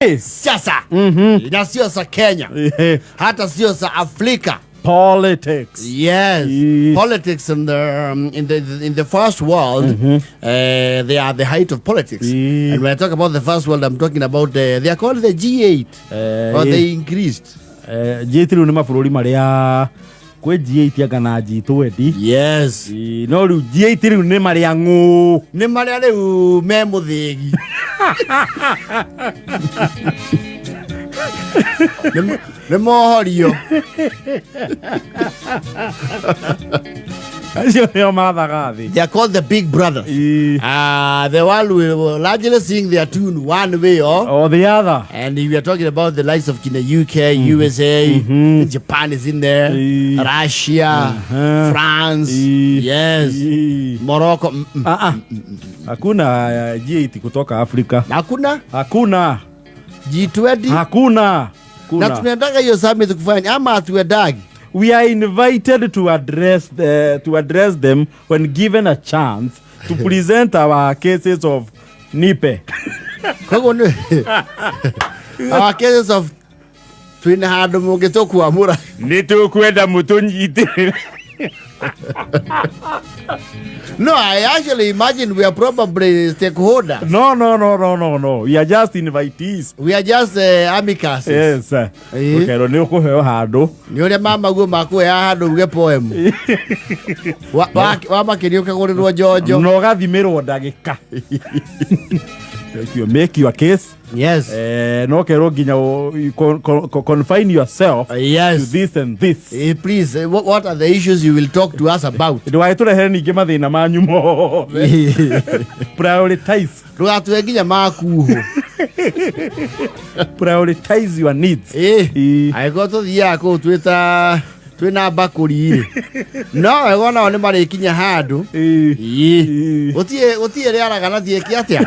siasa. Na sio za Kenya. Hata sio za Afrika. Politics. Yes. Politics in the first world, they are the height of politics. And when I talk about the first world, I'm talking about they are called the G8. Or they increased. G8 ni mabũrũri maria kwe G8 agana G20. Yes. No riu G8 riu ni maria ngũ. Ni maria riu me muthigi. Nemohorio. They are called the Big Brothers. The one will largely sing their tune one way or the other. And we are talking about the likes of UK, USA, Japan is in there, Russia, France, yes, Morocco. Hakuna G8 kutoka Afrika. Hakuna. G20. Hakuna. Na tunataka hiyo summit kufanya ama hatuendagi. We are invited to address them when given a chance to present our cases of nipe. Our cases of twinahado mugetoku amura. Nitukwenda mutunyite. No, I actually imagine we are probably stakeholders. No. We are just invitees. We are just amicus. Yes. Okay, no kuheo hado. Ni ule mama guo makuhea hado uge poem. Wa makinyoka kurirwo jojo. No gathimirwo ndagika. You make your case. Yes. No kero ginya confine yourself yes. to this and this. Please, what are the issues you will talk to us about? Do I tell her ni gima thina manyu mo? Prioritize. Rugatwe ginya makuho. Prioritize your needs. I got to the yako Twitter. Twina bakuri no egona one mari kinya handu otie ri aragana tie kiatia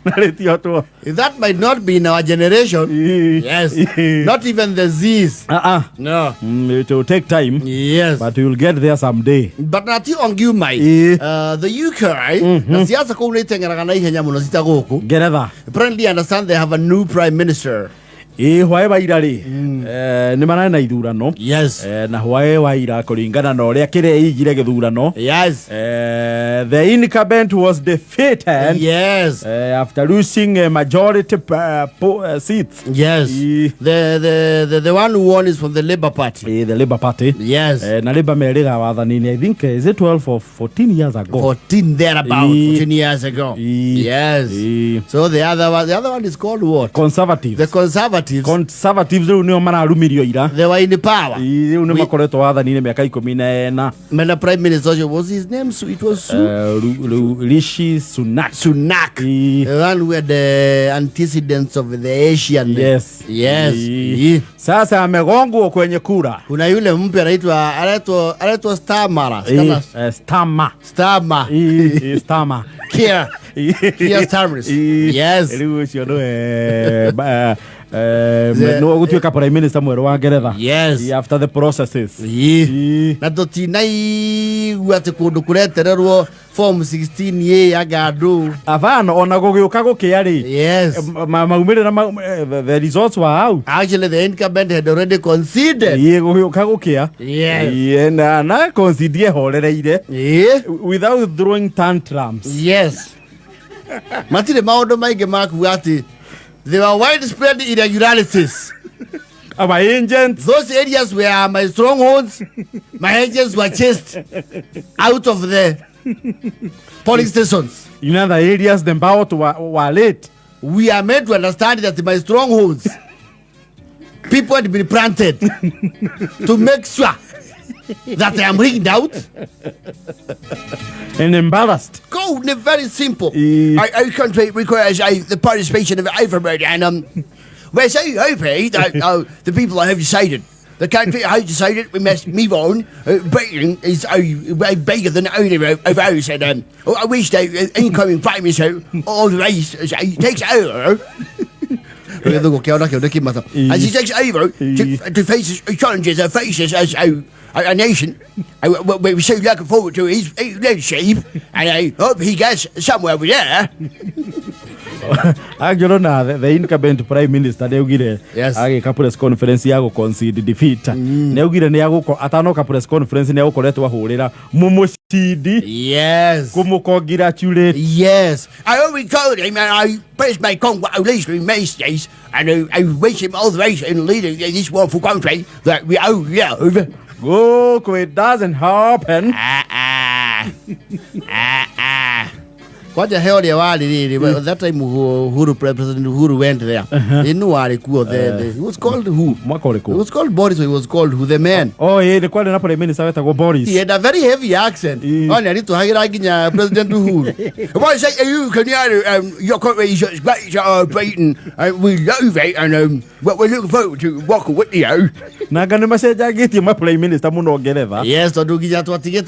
nareti otwo that might not be in our generation. Yes. Not even the Z's. No. It will take time. Yes, but you will get there someday. But not on you might the UK na siasa ko ni tengeragana ihenya muno zitagoku geretha. Apparently understand they have a new prime minister. Hwae wairari ni marana na ithurano. Yes. Na hwae waira kuringana na uria kire igire githurano. Yes. The incumbent was defeated. Yes. After losing a majority seats. Yes. The one who won is from the Labour Party. The Labour Party. Yes. Na Labour meriga wathanini, I think is it 12 or 14 years ago. 14 thereabout. 14 years ago. Yes. So the other one is called what? Conservatives. The Conservatives riu mararumirio ira. They were in the power. Riu ni makoretwo wathanini miaka 14. Mena prime minister was his name, so it was Rishi Sunak. The one who had the antecedents of the Asian. Yes. Sasa amegongwa kwenye kura. Kuna yule mpya anaitwa Starmer. Here Starmer. Yes. Riu cio no gutuika prime minister mweru wa Ngeretha. Yes. After the processes. Na tutinai gwate kundu kuretererwo form 16A agadu. Avano ona gugiuka gukiari. Yes. Maumire the results were out. Actually the incumbent had already conceded. Gugiuka gukia. Yes. Na concede horereire. Without throwing tantrums. Yes. Matire maundu maingi makuati. There were widespread irregularities. Our agents. Those areas where my strongholds, my agents were chased out of the polling stations. In other areas, the bout were late. We are made to understand that my strongholds, people had been planted to make sure that I am rigged out and embarrassed. Go, very simple. I can't require the participation of everybody, and well, say that the people have decided. The country has decided we must move on. Britain is way bigger than only of ours, and I wish the incoming prime minister all the race takes over. And she takes over to face the challenges that faces as a nation. We're so looking forward to his leadership, and I hope he gets somewhere with there. Agirona the incumbent prime minister neugire agika press conference ya concede defeat neugire ne yaguko atanoka press conference ne yagukoretwa hurira mumucidi kumukongratulate I always called him and I press my congratulations and I wish him all the best in leading this wonderful country that we love. Go, it doesn't happen. What the hell they were really? That time President Uhuru went there. He knew what he was called who? He was called Boris, or he was called who? The man. Oh, yeah, they called the Prime Minister Boris. He had a very heavy accent. Oh, I need to hire President Uhuru. Why say you can your country is great, Britain, and we love it, and what we're looking forward to walk with you. Nagana message I get you, my Prime Minister Muno Gereva. Yes, to do get what to get.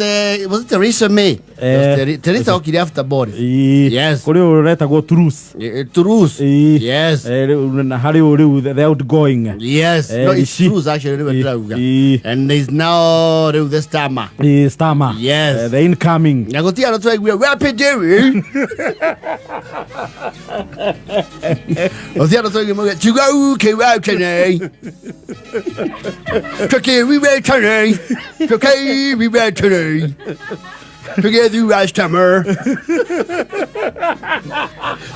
Was it Theresa May? Theresa okay after Boris. Yes. Kuri ureta go truce. Truce. Yes. Hari uri the outgoing. Yes. No, it's truce actually. And there's now the stammer. Stammer. Yes. The incoming. Nagotia not like we're rapid Jerry. Otia not like to go okay out today. Okay, we were today. Okay, we were today. Together you as stammer.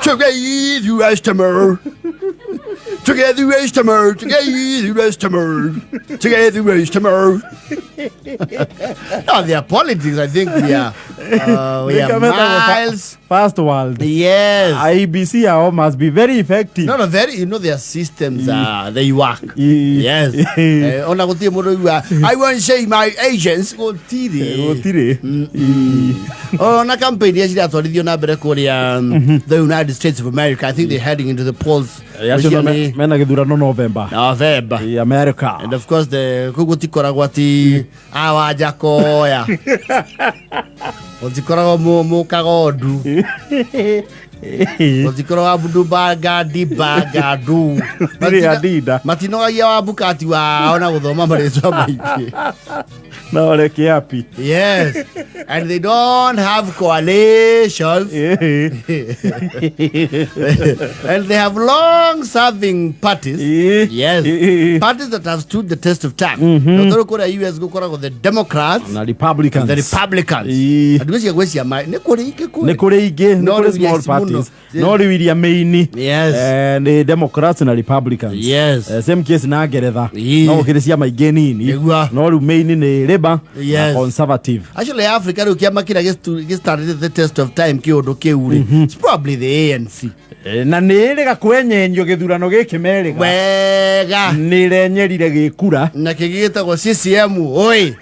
Together you as stammer. Together you as stammer. Together you as stammer. Together you as stammer. No, they are politics. I think we are miles. Fast world. Yes. IBC must be very effective. No, very. You know their systems. They work. Yes. I want to say my agents go tiri. On a campaign yesterday, the United States of America. I think they're heading into the polls. November. America. And of course, the Kuguti Koragwati Awajakoya. Otikora mo kagodu. Otikora abudu bagadi bagadu. Matino ya abukati wa ona gudoma marezo maiki. No, like happy. Yes. And they don't have coalitions. And they have long-serving parties. Yes. Parties that have stood the test of time. US go the Democrats and the Republicans. The Republicans. No small parties. No the main. Yes. And the Democrats and the Republicans. Yes. Same case na gereza. No kirisia maigeni. No the main in yes. Conservative. Actually, Africa get started the test of time. It's probably the ANC. Na nirega kwenyenyo githurano giki merega. Wega. Nirenyerire gikura. Na kigita kwa CCM. Oi.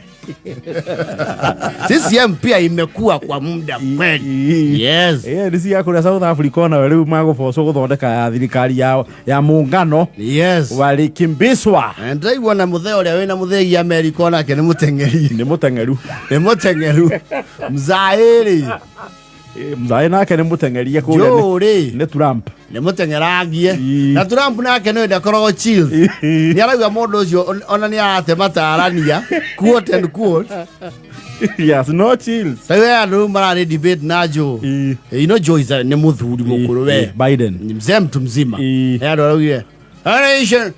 CCM pia imekuwa kwa muda kweli. Yes. Ndisi ya kura South Africa na riu magofoco guthondeka ya thirikari ya muungano. Yes. Walikimbiswa. Ndai wana mutheo ria wina muthegi America na ke ni mutengeri. Ni mutengeru. Ni mutengeru. Mzairi. Mzae nake ni mutengeria kuria ni Trump. Ni mutengeragie. Na Trump nake no ndakoro chill. Ni arauga mundu ucio ona ni atematarania. Quote and quote. Yes, no chills. Sawe andu marari debate na Joe. You know Joe is ni muthuri mukuru we. Biden. Ni mzee mtu mzima. Ndo arauga. Nation.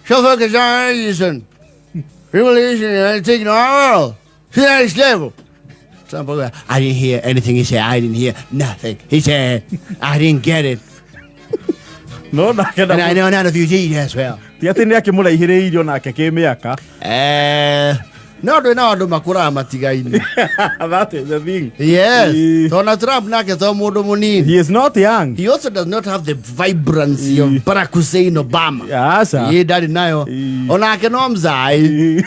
Show focus on nation. Revolution taking our world. Next level. I didn't hear anything he said. I didn't hear nothing. He said, I didn't get it. No, and I know none of you did as well. No, makura matigaini. That is the thing. Yes. Donald Trump he is not young. He also does not have the vibrancy of Barack Hussein Obama. Yes, sir. He daddy nayo. Onake no mzai.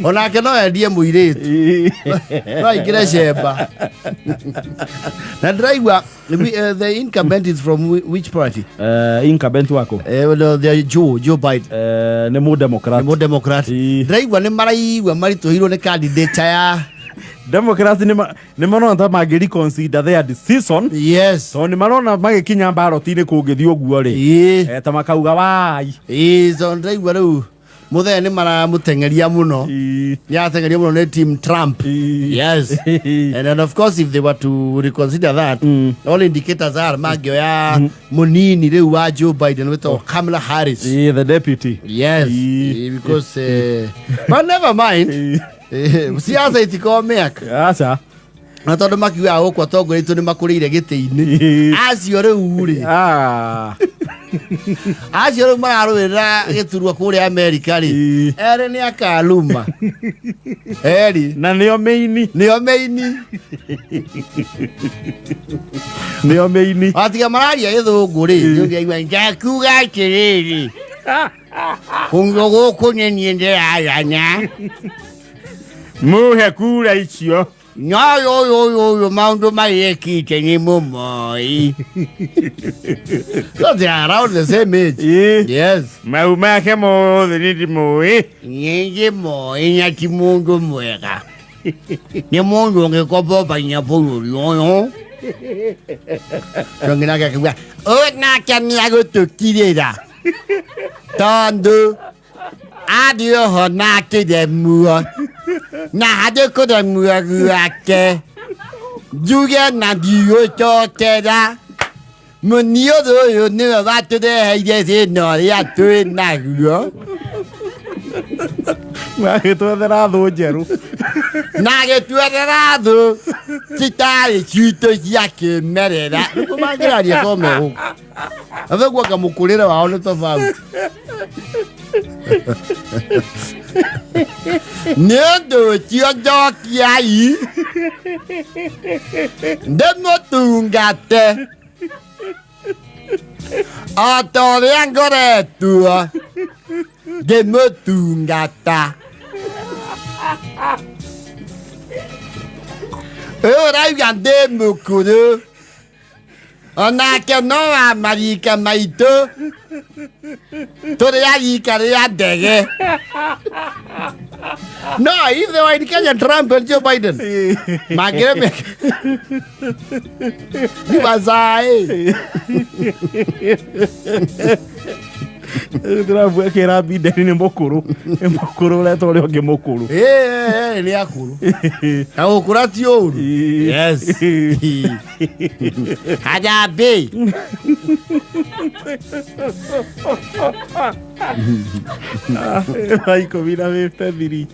Onake no edie muiretu. Right, kira sheba. Na driver, the incumbent is from which party? Incumbent wako. The Joe Biden. Nemo Democrat. Nemo Democrat. Driver ne marai marito hiro ne candidate ya Democrats ni marona magiri consider their decision. Yes. So ni marona magikinya ballot ni kungithio guo ri. Ta makauga wai. So ndai waru Muthe ni maramutengeria muno. Yatengeria muno ni team Trump. Yes. And then of course if they were to reconsider that, all indicators are magioya munini riu wa Joe Biden with Kamala Harris. The deputy. Yes. Because but never mind. Siasa itikomeka. Acha. Na tondu makiuga gukwa tongoretwo ni makurire giti-ini. Acio riu ri. Acio riu mararwirira giturwa kuri America ri. Eri ni akaluma. Eri. Na nio meini. Nio meini. Atiga mararia githungu ri. Ngiigua njakuga atiriri. Kungo guku ni ndiraranya. Muhe kura icio. Yo, maundu marekite ni mumoi. So they are around the same age. Yes. Mauma ke mothe ni moi. Nyingi moi nyati mundu mwega. Ni mundu ngikopo banya bururi oyo. Ngina kakibwa. Na kania gutukirira. Tondo. Adio hona ke de mua. Na hade ko de mua guake. Juge na dio chotera. Munio do yo ne va to de haide no ya tu na guo. Ma que tu era do jeru. Na que tu era do. Titari chuto ya que merera. Ko mangiraria ko me. Ave kwa kamukulira wa ole tofauti. Nendo tiodoki aí. Demotungate. Atore ancora tua. Demotungata. Ora io andemo con ona che no America maito. Tore aí cara dege. No, if they were in Kenya, Trump and Joe Biden. Magireme. Ni bazai. Trump que era bide ni mokuru. Mokuru le tole o mokuru. Ni akuru. Na okura ti oru. Yes. Haja be. Ai, comida me pediri.